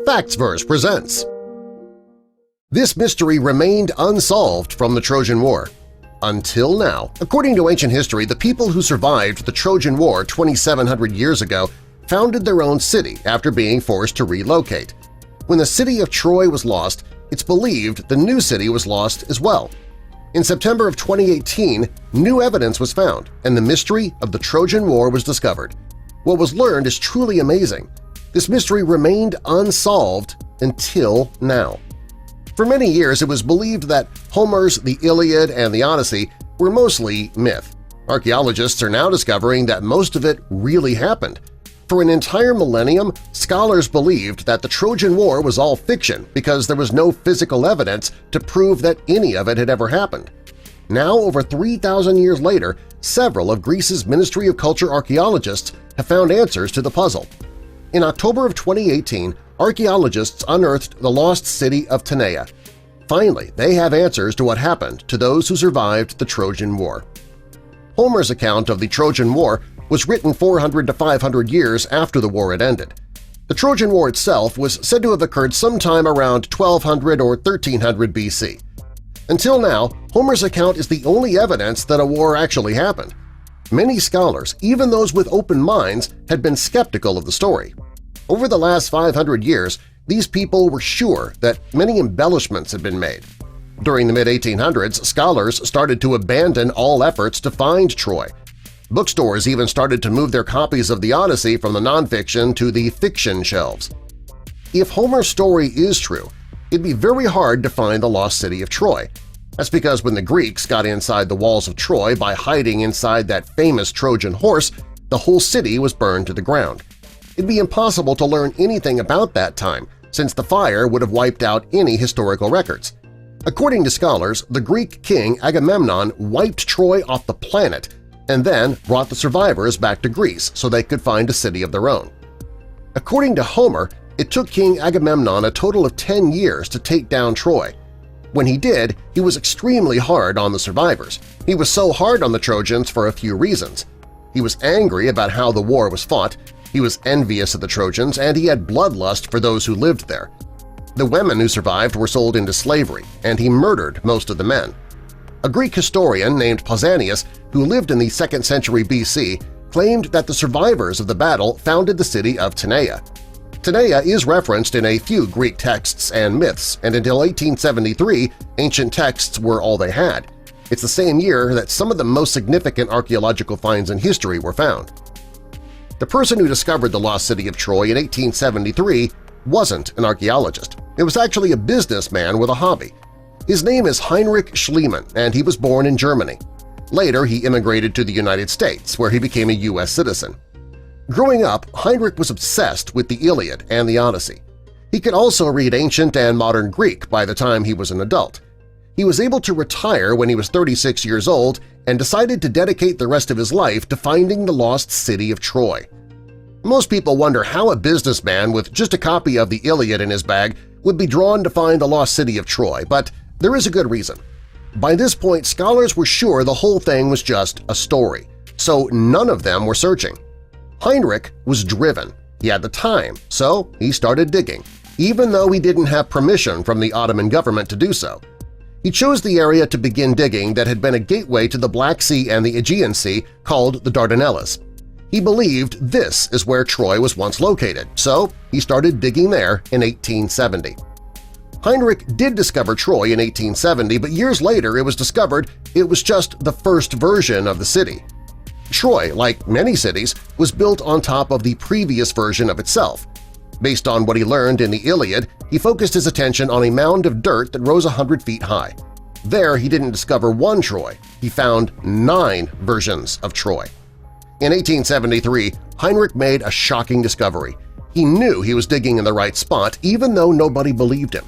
Factsverse presents. This mystery remained unsolved from the Trojan War. Until now. According to ancient history, the people who survived the Trojan War 2,700 years ago founded their own city after being forced to relocate. When the city of Troy was lost, it's believed the new city was lost as well. In September of 2018, new evidence was found, and the mystery of the Trojan War was discovered. What was learned is truly amazing. This mystery remained unsolved until now. For many years, it was believed that Homer's The Iliad and the Odyssey were mostly myth. Archaeologists are now discovering that most of it really happened. For an entire millennium, scholars believed that the Trojan War was all fiction because there was no physical evidence to prove that any of it had ever happened. Now, over 3,000 years later, several of Greece's Ministry of Culture archaeologists have found answers to the puzzle. In October of 2018, archaeologists unearthed the lost city of Tenea. Finally, they have answers to what happened to those who survived the Trojan War. Homer's account of the Trojan War was written 400 to 500 years after the war had ended. The Trojan War itself was said to have occurred sometime around 1200 or 1300 BC. Until now, Homer's account is the only evidence that a war actually happened. Many scholars, even those with open minds, had been skeptical of the story. Over the last 500 years, these people were sure that many embellishments had been made. During the mid-1800s, scholars started to abandon all efforts to find Troy. Bookstores even started to move their copies of the Odyssey from the nonfiction to the fiction shelves. If Homer's story is true, it'd be very hard to find the lost city of Troy. That's because when the Greeks got inside the walls of Troy by hiding inside that famous Trojan horse, the whole city was burned to the ground. It'd be impossible to learn anything about that time, since the fire would have wiped out any historical records. According to scholars, the Greek king Agamemnon wiped Troy off the planet and then brought the survivors back to Greece so they could find a city of their own. According to Homer, it took King Agamemnon a total of 10 years to take down Troy. When he did, he was extremely hard on the survivors. He was so hard on the Trojans for a few reasons. He was angry about how the war was fought, he was envious of the Trojans, and he had bloodlust for those who lived there. The women who survived were sold into slavery, and he murdered most of the men. A Greek historian named Pausanias, who lived in the 2nd century BC, claimed that the survivors of the battle founded the city of Tenea. Tenea is referenced in a few Greek texts and myths, and until 1873, ancient texts were all they had. It's the same year that some of the most significant archaeological finds in history were found. The person who discovered the lost city of Troy in 1873 wasn't an archaeologist. It was actually a businessman with a hobby. His name is Heinrich Schliemann, and he was born in Germany. Later, he immigrated to the United States, where he became a U.S. citizen. Growing up, Heinrich was obsessed with the Iliad and the Odyssey. He could also read ancient and modern Greek by the time he was an adult. He was able to retire when he was 36 years old and decided to dedicate the rest of his life to finding the lost city of Troy. Most people wonder how a businessman with just a copy of the Iliad in his bag would be drawn to find the lost city of Troy, but there is a good reason. By this point, scholars were sure the whole thing was just a story, so none of them were searching. Heinrich was driven. He had the time, so he started digging, even though he didn't have permission from the Ottoman government to do so. He chose the area to begin digging that had been a gateway to the Black Sea and the Aegean Sea called the Dardanelles. He believed this is where Troy was once located, so he started digging there in 1870. Heinrich did discover Troy in 1870, but years later it was discovered it was just the first version of the city. Troy, like many cities, was built on top of the previous version of itself. Based on what he learned in the Iliad, he focused his attention on a mound of dirt that rose 100 feet high. There he didn't discover one Troy, he found 9 versions of Troy. In 1873, Heinrich made a shocking discovery. He knew he was digging in the right spot even though nobody believed him.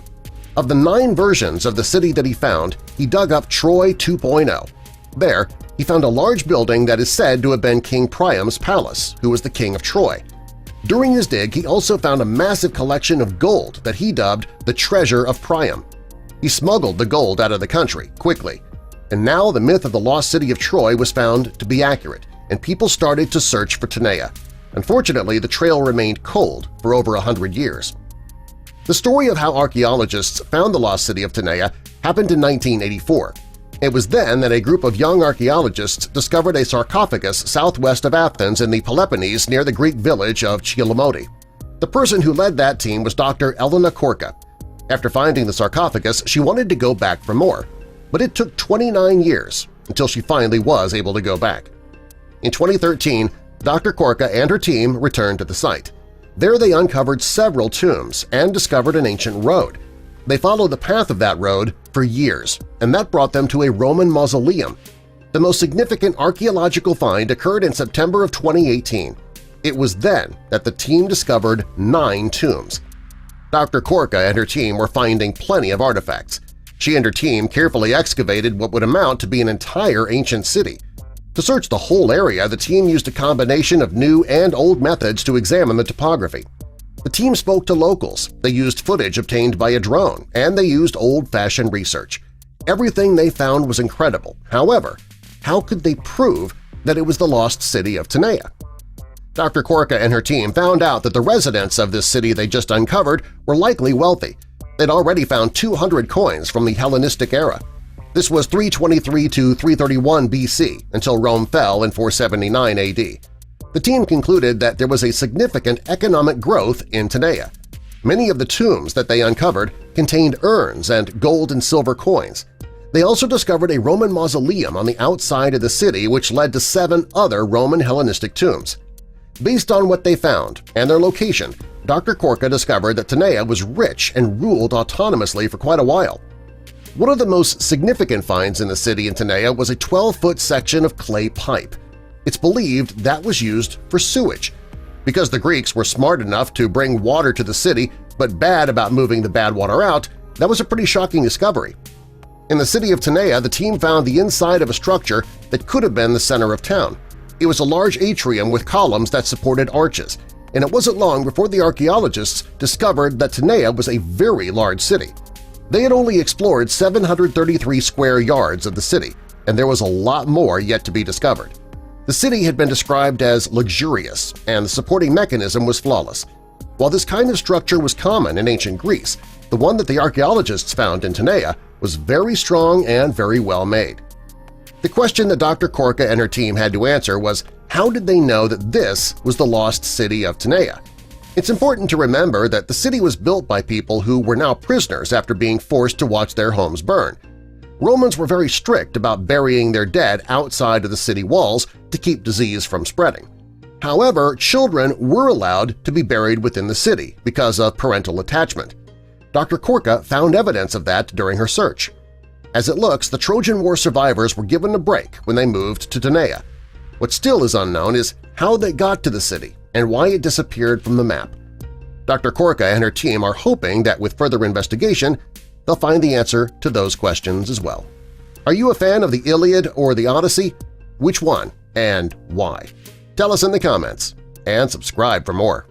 Of the 9 versions of the city that he found, he dug up Troy 2.0. There, he found a large building that is said to have been King Priam's palace, who was the king of Troy. During his dig, he also found a massive collection of gold that he dubbed the Treasure of Priam. He smuggled the gold out of the country quickly, and now the myth of the lost city of Troy was found to be accurate, and people started to search for Tenea. Unfortunately, the trail remained cold for over 100 years. The story of how archaeologists found the lost city of Tenea happened in 1984. It was then that a group of young archaeologists discovered a sarcophagus southwest of Athens in the Peloponnese near the Greek village of Chilamoti. The person who led that team was Dr. Elena Korka. After finding the sarcophagus, she wanted to go back for more, but it took 29 years until she finally was able to go back. In 2013, Dr. Korka and her team returned to the site. There they uncovered several tombs and discovered an ancient road. They followed the path of that road for years, and that brought them to a Roman mausoleum. The most significant archaeological find occurred in September of 2018. It was then that the team discovered 9 tombs. Dr. Korka and her team were finding plenty of artifacts. She and her team carefully excavated what would amount to be an entire ancient city. To search the whole area, the team used a combination of new and old methods to examine the topography. The team spoke to locals, they used footage obtained by a drone, and they used old-fashioned research. Everything they found was incredible. However, how could they prove that it was the lost city of Tenea? Dr. Korka and her team found out that the residents of this city they just uncovered were likely wealthy. They'd already found 200 coins from the Hellenistic era. This was 323 to 331 BC until Rome fell in 479 AD. The team concluded that there was a significant economic growth in Tenea. Many of the tombs that they uncovered contained urns and gold and silver coins. They also discovered a Roman mausoleum on the outside of the city which led to 7 other Roman Hellenistic tombs. Based on what they found and their location, Dr. Korka discovered that Tenea was rich and ruled autonomously for quite a while. One of the most significant finds in the city in Tenea was a 12-foot section of clay pipe. It's believed that was used for sewage. Because the Greeks were smart enough to bring water to the city but bad about moving the bad water out, that was a pretty shocking discovery. In the city of Tenea, the team found the inside of a structure that could have been the center of town. It was a large atrium with columns that supported arches, and it wasn't long before the archaeologists discovered that Tenea was a very large city. They had only explored 733 square yards of the city, and there was a lot more yet to be discovered. The city had been described as luxurious, and the supporting mechanism was flawless. While this kind of structure was common in ancient Greece, the one that the archaeologists found in Tenea was very strong and very well made. The question that Dr. Korka and her team had to answer was, how did they know that this was the lost city of Tenea? It's important to remember that the city was built by people who were now prisoners after being forced to watch their homes burn. Romans were very strict about burying their dead outside of the city walls to keep disease from spreading. However, children were allowed to be buried within the city because of parental attachment. Dr. Korka found evidence of that during her search. As it looks, the Trojan War survivors were given a break when they moved to Tenea. What still is unknown is how they got to the city and why it disappeared from the map. Dr. Korka and her team are hoping that with further investigation, they'll find the answer to those questions as well. Are you a fan of the Iliad or the Odyssey? Which one and why? Tell us in the comments, and subscribe for more.